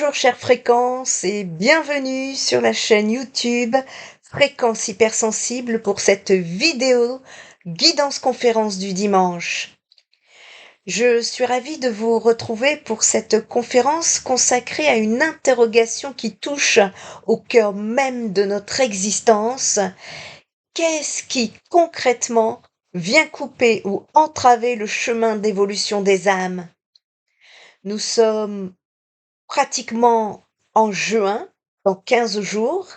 Bonjour chère Fréquence et bienvenue sur la chaîne YouTube Fréquence Hypersensible pour cette vidéo guidance conférence du dimanche. Je suis ravie de vous retrouver pour cette conférence consacrée à une interrogation qui touche au cœur même de notre existence. Qu'est-ce qui concrètement vient couper ou entraver le chemin d'évolution des âmes? Nous sommes pratiquement en juin, dans 15 jours,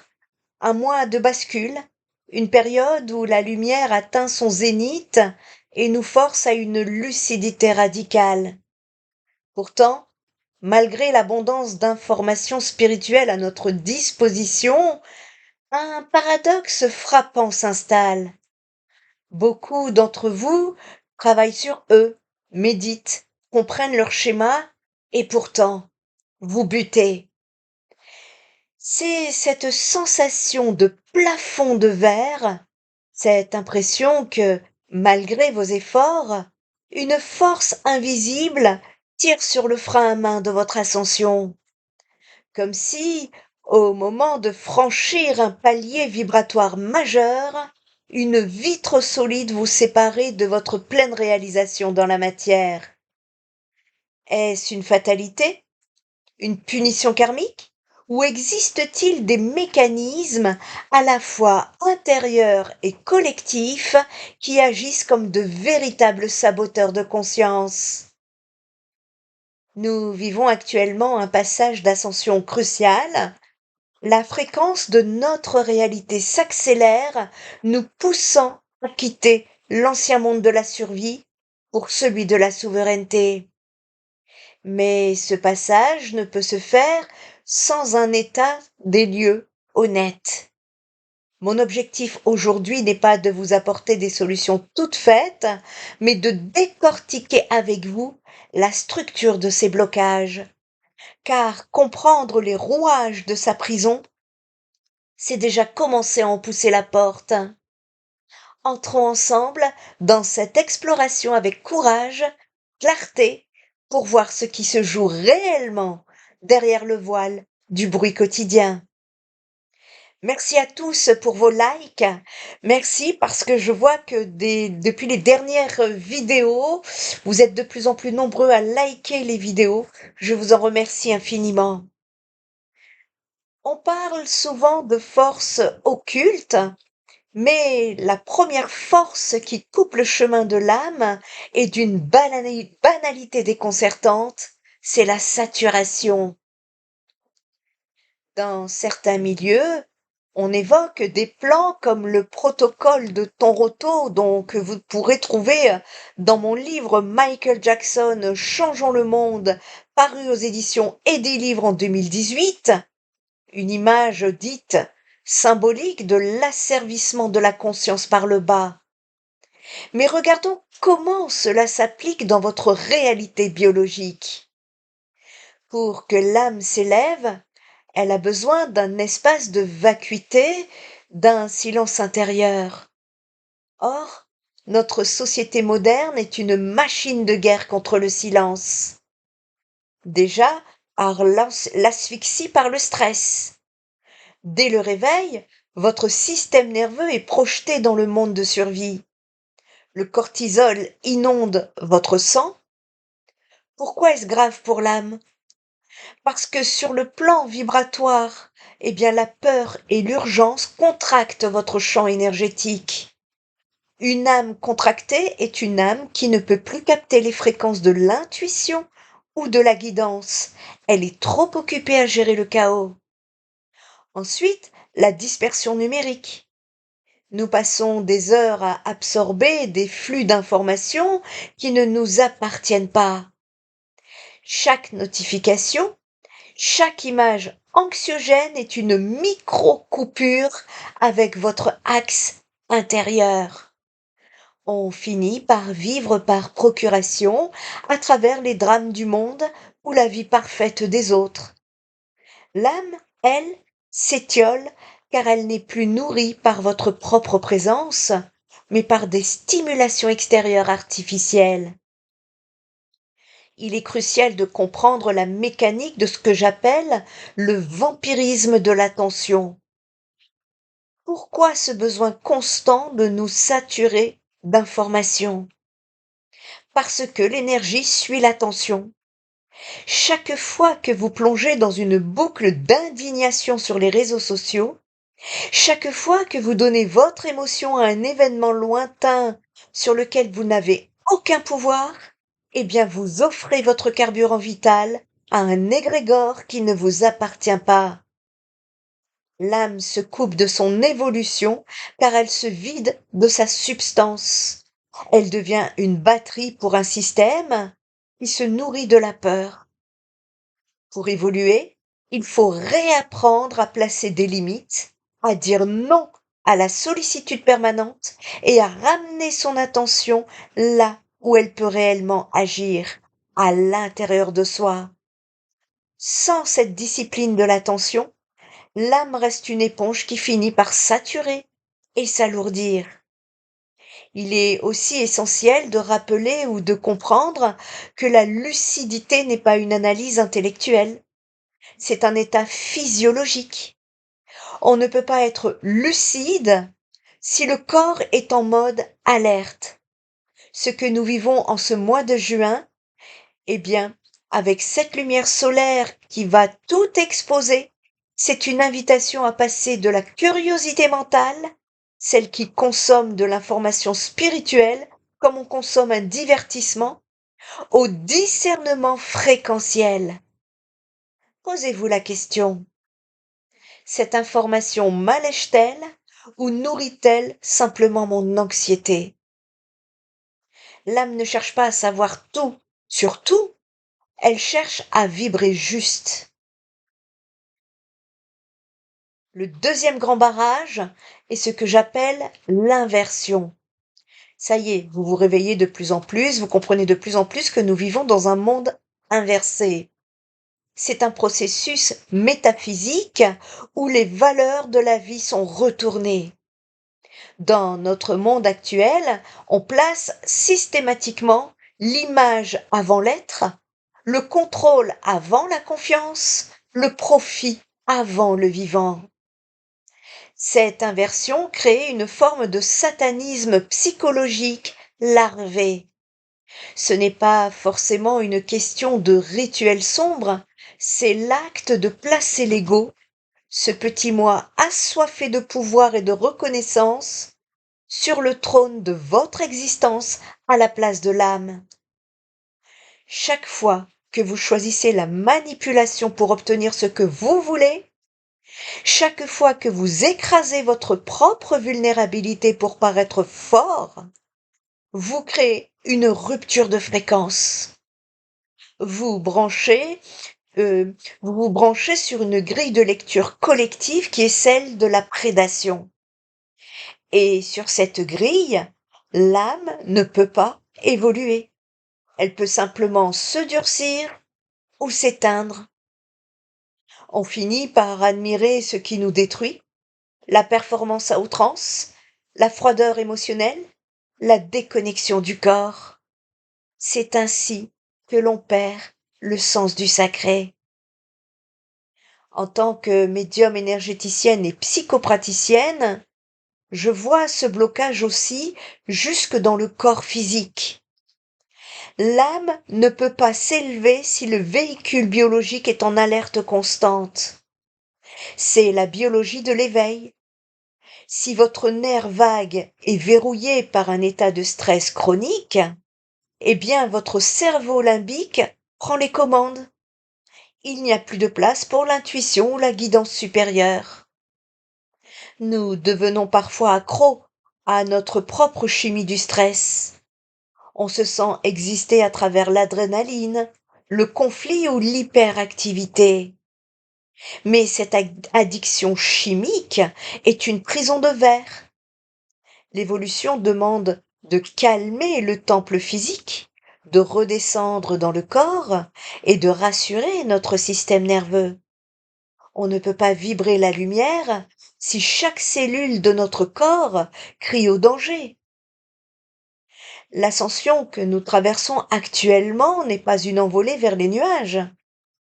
un mois de bascule, une période où la lumière atteint son zénith et nous force à une lucidité radicale. Pourtant, malgré l'abondance d'informations spirituelles à notre disposition, un paradoxe frappant s'installe. Beaucoup d'entre vous travaillent sur eux, méditent, comprennent leur schéma, et pourtant, vous butez. C'est cette sensation de plafond de verre, cette impression que, malgré vos efforts, une force invisible tire sur le frein à main de votre ascension, comme si, au moment de franchir un palier vibratoire majeur, une vitre solide vous séparait de votre pleine réalisation dans la matière. Est-ce une fatalité? Une punition karmique? Ou existe-t-il des mécanismes à la fois intérieurs et collectifs qui agissent comme de véritables saboteurs de conscience? Nous vivons actuellement un passage d'ascension crucial. La fréquence de notre réalité s'accélère, nous poussant à quitter l'ancien monde de la survie pour celui de la souveraineté. Mais ce passage ne peut se faire sans un état des lieux honnête. Mon objectif aujourd'hui n'est pas de vous apporter des solutions toutes faites, mais de décortiquer avec vous la structure de ces blocages. Car comprendre les rouages de sa prison, c'est déjà commencer à en pousser la porte. Entrons ensemble dans cette exploration avec courage, clarté, pour voir ce qui se joue réellement derrière le voile du bruit quotidien. Merci à tous pour vos likes. Merci parce que je vois que depuis les dernières vidéos, vous êtes de plus en plus nombreux à liker les vidéos. Je vous en remercie infiniment. On parle souvent de forces occultes, mais la première force qui coupe le chemin de l'âme est d'une banalité déconcertante, c'est la saturation. Dans certains milieux, on évoque des plans comme le protocole de Tonroto, que vous pourrez trouver dans mon livre Michael Jackson, Changeons le monde, paru aux éditions Et des livres en 2018, une image dite symbolique de l'asservissement de la conscience par le bas. Mais regardons comment cela s'applique dans votre réalité biologique. Pour que l'âme s'élève, elle a besoin d'un espace de vacuité, d'un silence intérieur. Or, notre société moderne est une machine de guerre contre le silence. Déjà, par l'asphyxie par le stress. Dès le réveil, votre système nerveux est projeté dans le monde de survie. Le cortisol inonde votre sang. Pourquoi est-ce grave pour l'âme? Parce que sur le plan vibratoire, la peur et l'urgence contractent votre champ énergétique. Une âme contractée est une âme qui ne peut plus capter les fréquences de l'intuition ou de la guidance. Elle est trop occupée à gérer le chaos. Ensuite, la dispersion numérique. Nous passons des heures à absorber des flux d'informations qui ne nous appartiennent pas. Chaque notification, chaque image anxiogène est une micro-coupure avec votre axe intérieur. On finit par vivre par procuration à travers les drames du monde ou la vie parfaite des autres. L'âme, elle, s'étiole car elle n'est plus nourrie par votre propre présence, mais par des stimulations extérieures artificielles. Il est crucial de comprendre la mécanique de ce que j'appelle le vampirisme de l'attention. Pourquoi ce besoin constant de nous saturer d'informations? Parce que l'énergie suit l'attention. Chaque fois que vous plongez dans une boucle d'indignation sur les réseaux sociaux, chaque fois que vous donnez votre émotion à un événement lointain sur lequel vous n'avez aucun pouvoir, eh bien vous offrez votre carburant vital à un égrégore qui ne vous appartient pas. L'âme se coupe de son évolution car elle se vide de sa substance. Elle devient une batterie pour un système qui se nourrit de la peur. Pour évoluer, il faut réapprendre à placer des limites, à dire non à la sollicitude permanente et à ramener son attention là où elle peut réellement agir, à l'intérieur de soi. Sans cette discipline de l'attention, l'âme reste une éponge qui finit par saturer et s'alourdir. Il est aussi essentiel de rappeler ou de comprendre que la lucidité n'est pas une analyse intellectuelle, c'est un état physiologique. On ne peut pas être lucide si le corps est en mode alerte. Ce que nous vivons en ce mois de juin, eh bien, avec cette lumière solaire qui va tout exposer, c'est une invitation à passer de la curiosité mentale, celle qui consomme de l'information spirituelle comme on consomme un divertissement, au discernement fréquentiel. Posez-vous la question, cette information m'allège-t-elle ou nourrit-elle simplement mon anxiété? L'âme ne cherche pas à savoir tout sur tout, elle cherche à vibrer juste. Le deuxième grand barrage est ce que j'appelle l'inversion. Ça y est, vous vous réveillez de plus en plus, vous comprenez de plus en plus que nous vivons dans un monde inversé. C'est un processus métaphysique où les valeurs de la vie sont retournées. Dans notre monde actuel, on place systématiquement l'image avant l'être, le contrôle avant la confiance, le profit avant le vivant. Cette inversion crée une forme de satanisme psychologique larvé. Ce n'est pas forcément une question de rituel sombre, c'est l'acte de placer l'ego, ce petit moi assoiffé de pouvoir et de reconnaissance, sur le trône de votre existence à la place de l'âme. Chaque fois que vous choisissez la manipulation pour obtenir ce que vous voulez, chaque fois que vous écrasez votre propre vulnérabilité pour paraître fort, vous créez une rupture de fréquence. Vous branchez, euh, vous vous branchez sur une grille de lecture collective qui est celle de la prédation. Et sur cette grille, l'âme ne peut pas évoluer. Elle peut simplement se durcir ou s'éteindre. On finit par admirer ce qui nous détruit, la performance à outrance, la froideur émotionnelle, la déconnexion du corps. C'est ainsi que l'on perd le sens du sacré. En tant que médium énergéticienne et psychopraticienne, je vois ce blocage aussi jusque dans le corps physique. L'âme ne peut pas s'élever si le véhicule biologique est en alerte constante. C'est la biologie de l'éveil. Si votre nerf vague est verrouillé par un état de stress chronique, eh bien votre cerveau limbique prend les commandes. Il n'y a plus de place pour l'intuition ou la guidance supérieure. Nous devenons parfois accros à notre propre chimie du stress. On se sent exister à travers l'adrénaline, le conflit ou l'hyperactivité. Mais cette addiction chimique est une prison de verre. L'évolution demande de calmer le temple physique, de redescendre dans le corps et de rassurer notre système nerveux. On ne peut pas vibrer la lumière si chaque cellule de notre corps crie au danger. L'ascension que nous traversons actuellement n'est pas une envolée vers les nuages,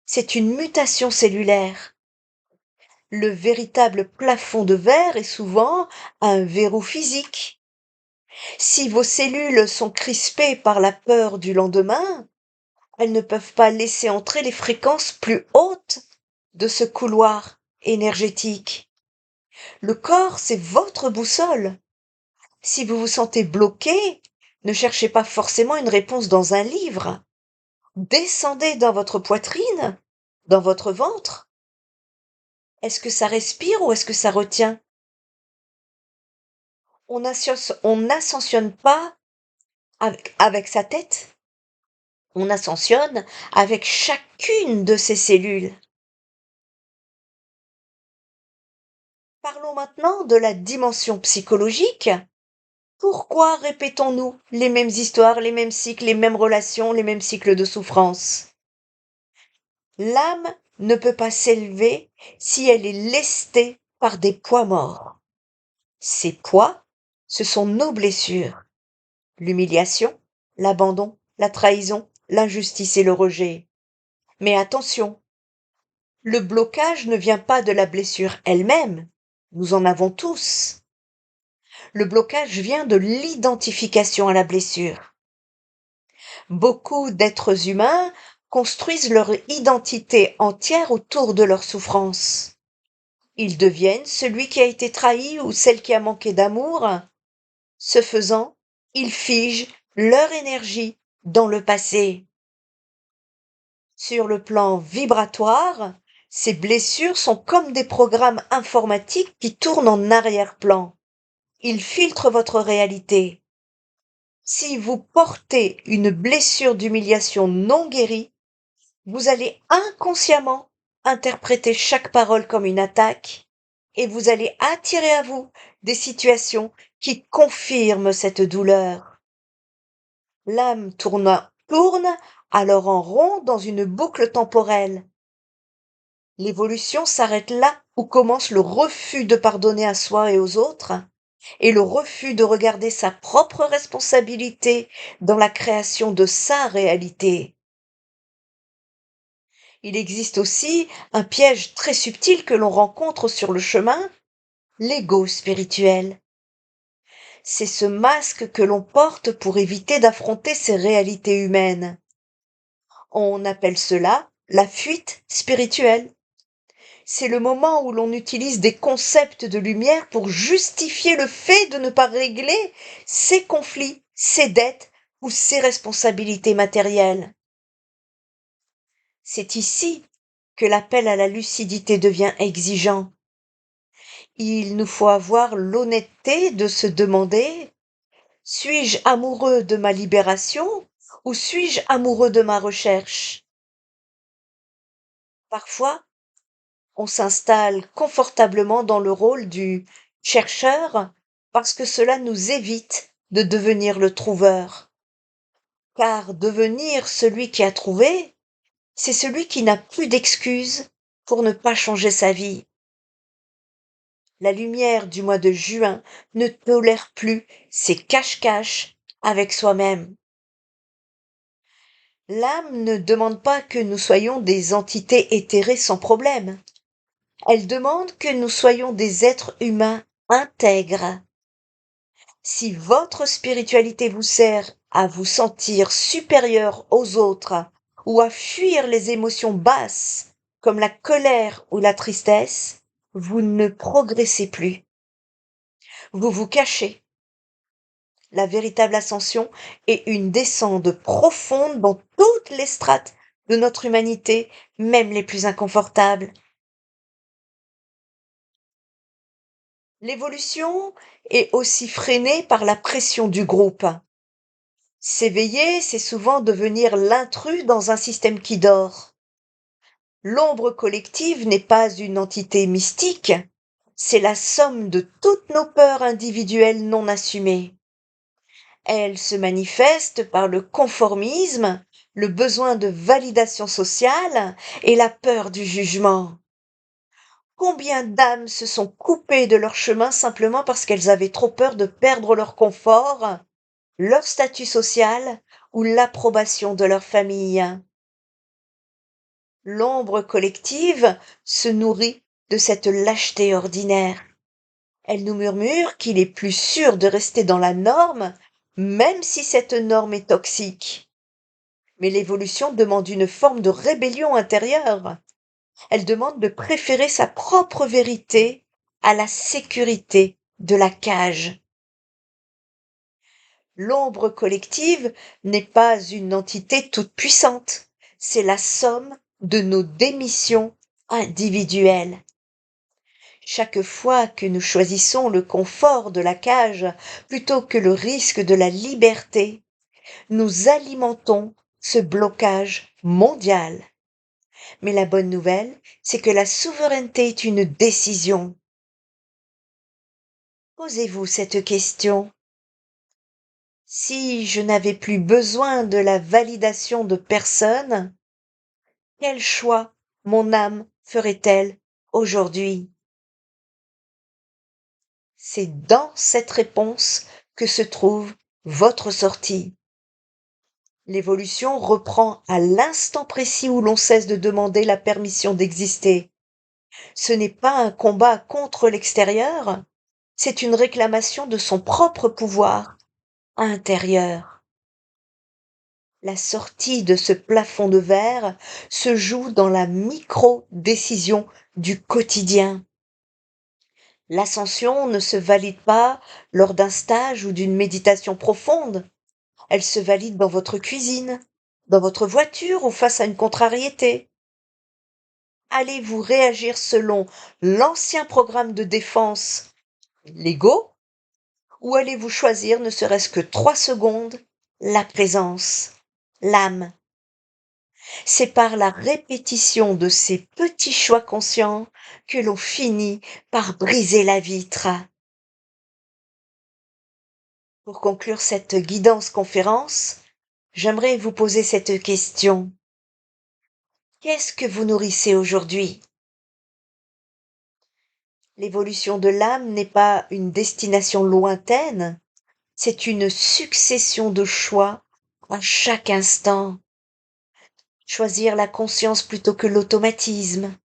c'est une mutation cellulaire. Le véritable plafond de verre est souvent un verrou physique. Si vos cellules sont crispées par la peur du lendemain, elles ne peuvent pas laisser entrer les fréquences plus hautes de ce couloir énergétique. Le corps, c'est votre boussole. Si vous vous sentez bloqué, ne cherchez pas forcément une réponse dans un livre. Descendez dans votre poitrine, dans votre ventre. Est-ce que ça respire ou est-ce que ça retient? On n'ascensionne pas avec sa tête, on ascensionne avec chacune de ses cellules. Parlons maintenant de la dimension psychologique. Pourquoi répétons-nous les mêmes histoires, les mêmes cycles, les mêmes relations, les mêmes cycles de souffrance? L'âme ne peut pas s'élever si elle est lestée par des poids morts. Ces poids, ce sont nos blessures. L'humiliation, l'abandon, la trahison, l'injustice et le rejet. Mais attention, le blocage ne vient pas de la blessure elle-même. Nous en avons tous. Le blocage vient de l'identification à la blessure. Beaucoup d'êtres humains construisent leur identité entière autour de leur souffrance. Ils deviennent celui qui a été trahi ou celle qui a manqué d'amour. Ce faisant, ils figent leur énergie dans le passé. Sur le plan vibratoire, ces blessures sont comme des programmes informatiques qui tournent en arrière-plan. Ils filtrent votre réalité. Si vous portez une blessure d'humiliation non guérie, vous allez inconsciemment interpréter chaque parole comme une attaque et vous allez attirer à vous des situations qui confirment cette douleur. L'âme tourne alors en rond dans une boucle temporelle. L'évolution s'arrête là où commence le refus de pardonner à soi et aux autres et le refus de regarder sa propre responsabilité dans la création de sa réalité. Il existe aussi un piège très subtil que l'on rencontre sur le chemin, l'ego spirituel. C'est ce masque que l'on porte pour éviter d'affronter ces réalités humaines. On appelle cela la fuite spirituelle. C'est le moment où l'on utilise des concepts de lumière pour justifier le fait de ne pas régler ses conflits, ses dettes ou ses responsabilités matérielles. C'est ici que l'appel à la lucidité devient exigeant. Il nous faut avoir l'honnêteté de se demander: suis-je amoureux de ma libération ou suis-je amoureux de ma recherche? Parfois, on s'installe confortablement dans le rôle du chercheur parce que cela nous évite de devenir le trouveur. Car devenir celui qui a trouvé, c'est celui qui n'a plus d'excuses pour ne pas changer sa vie. La lumière du mois de juin ne tolère plus ces cache-cache avec soi-même. L'âme ne demande pas que nous soyons des entités éthérées sans problème. Elle demande que nous soyons des êtres humains intègres. Si votre spiritualité vous sert à vous sentir supérieur aux autres ou à fuir les émotions basses comme la colère ou la tristesse, vous ne progressez plus. Vous vous cachez. La véritable ascension est une descente profonde dans toutes les strates de notre humanité, même les plus inconfortables. L'évolution est aussi freinée par la pression du groupe. S'éveiller, c'est souvent devenir l'intrus dans un système qui dort. L'ombre collective n'est pas une entité mystique, c'est la somme de toutes nos peurs individuelles non assumées. Elle se manifeste par le conformisme, le besoin de validation sociale et la peur du jugement. Combien d'âmes se sont coupées de leur chemin simplement parce qu'elles avaient trop peur de perdre leur confort leur statut social ou l'approbation de leur famille. L'ombre collective se nourrit de cette lâcheté ordinaire. Elle nous murmure qu'il est plus sûr de rester dans la norme, même si cette norme est toxique. Mais l'évolution demande une forme de rébellion intérieure. Elle demande de préférer sa propre vérité à la sécurité de la cage. L'ombre collective n'est pas une entité toute puissante, c'est la somme de nos démissions individuelles. Chaque fois que nous choisissons le confort de la cage plutôt que le risque de la liberté, nous alimentons ce blocage mondial. Mais la bonne nouvelle, c'est que la souveraineté est une décision. Posez-vous cette question. Si je n'avais plus besoin de la validation de personne, quel choix mon âme ferait-elle aujourd'hui? C'est dans cette réponse que se trouve votre sortie. L'évolution reprend à l'instant précis où l'on cesse de demander la permission d'exister. Ce n'est pas un combat contre l'extérieur, c'est une réclamation de son propre pouvoir intérieur. La sortie de ce plafond de verre se joue dans la micro-décision du quotidien. L'ascension ne se valide pas lors d'un stage ou d'une méditation profonde. Elle se valide dans votre cuisine, dans votre voiture ou face à une contrariété. Allez-vous réagir selon l'ancien programme de défense, l'ego, ou allez-vous choisir, ne serait-ce que 3 secondes, la présence, l'âme? C'est par la répétition de ces petits choix conscients que l'on finit par briser la vitre. Pour conclure cette guidance conférence, j'aimerais vous poser cette question. Qu'est-ce que vous nourrissez aujourd'hui? L'évolution de l'âme n'est pas une destination lointaine, c'est une succession de choix à chaque instant. Choisir la conscience plutôt que l'automatisme,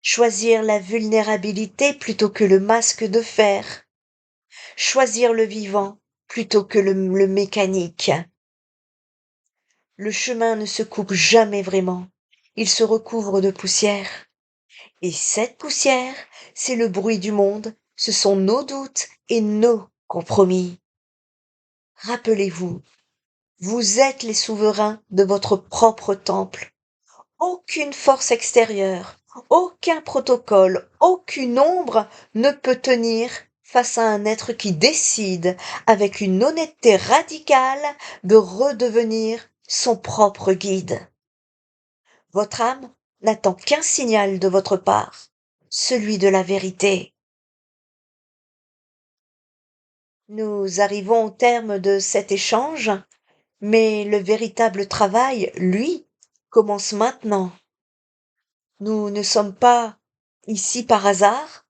choisir la vulnérabilité plutôt que le masque de fer, choisir le vivant plutôt que le mécanique. Le chemin ne se coupe jamais vraiment, il se recouvre de poussière. Et cette poussière, c'est le bruit du monde, ce sont nos doutes et nos compromis. Rappelez-vous, vous êtes les souverains de votre propre temple. Aucune force extérieure, aucun protocole, aucune ombre ne peut tenir face à un être qui décide, avec une honnêteté radicale, de redevenir son propre guide. Votre âme n'attend qu'un signal de votre part, celui de la vérité. Nous arrivons au terme de cet échange, mais le véritable travail, lui, commence maintenant. Nous ne sommes pas ici par hasard.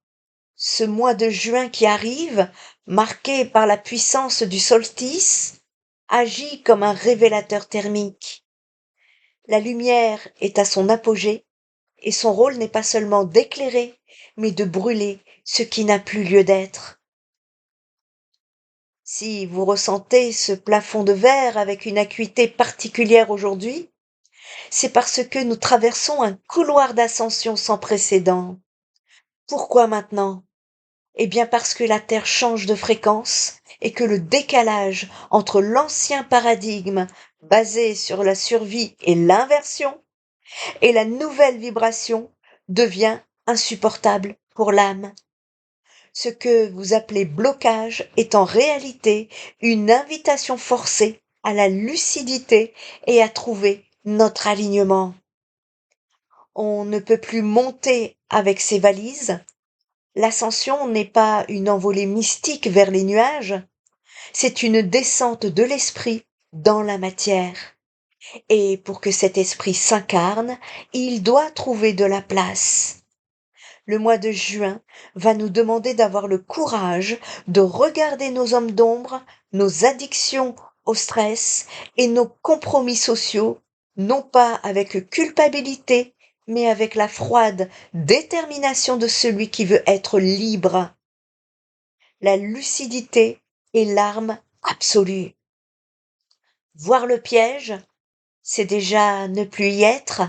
Ce mois de juin qui arrive, marqué par la puissance du solstice, agit comme un révélateur thermique. La lumière est à son apogée et son rôle n'est pas seulement d'éclairer, mais de brûler ce qui n'a plus lieu d'être. Si vous ressentez ce plafond de verre avec une acuité particulière aujourd'hui, c'est parce que nous traversons un couloir d'ascension sans précédent. Pourquoi maintenant? Eh bien parce que la Terre change de fréquence et que le décalage entre l'ancien paradigme basé sur la survie et l'inversion et la nouvelle vibration devient insupportable pour l'âme. Ce que vous appelez blocage est en réalité une invitation forcée à la lucidité et à trouver notre alignement. On ne peut plus monter avec ses valises. L'ascension n'est pas une envolée mystique vers les nuages, c'est une descente de l'esprit dans la matière. Et pour que cet esprit s'incarne, il doit trouver de la place. Le mois de juin va nous demander d'avoir le courage de regarder nos hommes d'ombre, nos addictions au stress et nos compromis sociaux, non pas avec culpabilité, mais avec la froide détermination de celui qui veut être libre. La lucidité est l'arme absolue. Voir le piège, c'est déjà ne plus y être.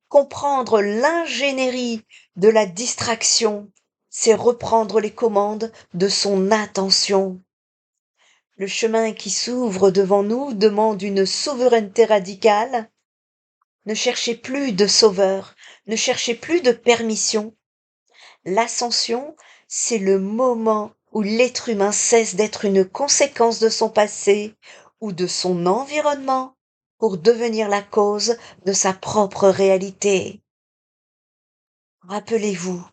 Comprendre l'ingénierie de la distraction, c'est reprendre les commandes de son attention. Le chemin qui s'ouvre devant nous demande une souveraineté radicale. Ne cherchez plus de sauveur, ne cherchez plus de permission. L'ascension, c'est le moment où l'être humain cesse d'être une conséquence de son passé ou de son environnement pour devenir la cause de sa propre réalité. Rappelez-vous,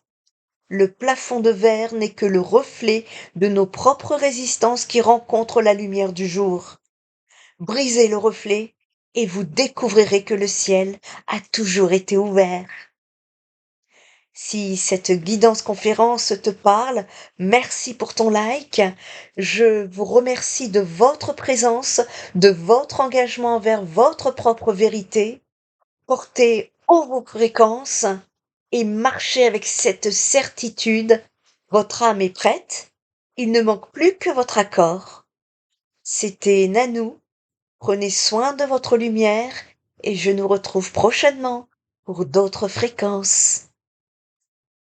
le plafond de verre n'est que le reflet de nos propres résistances qui rencontrent la lumière du jour. Brisez le reflet et vous découvrirez que le ciel a toujours été ouvert. Si cette guidance conférence te parle, merci pour ton like. Je vous remercie de votre présence, de votre engagement envers votre propre vérité. Portez haut vos fréquences et marchez avec cette certitude. Votre âme est prête. Il ne manque plus que votre accord. C'était Nanou. Prenez soin de votre lumière et je nous retrouve prochainement pour d'autres fréquences.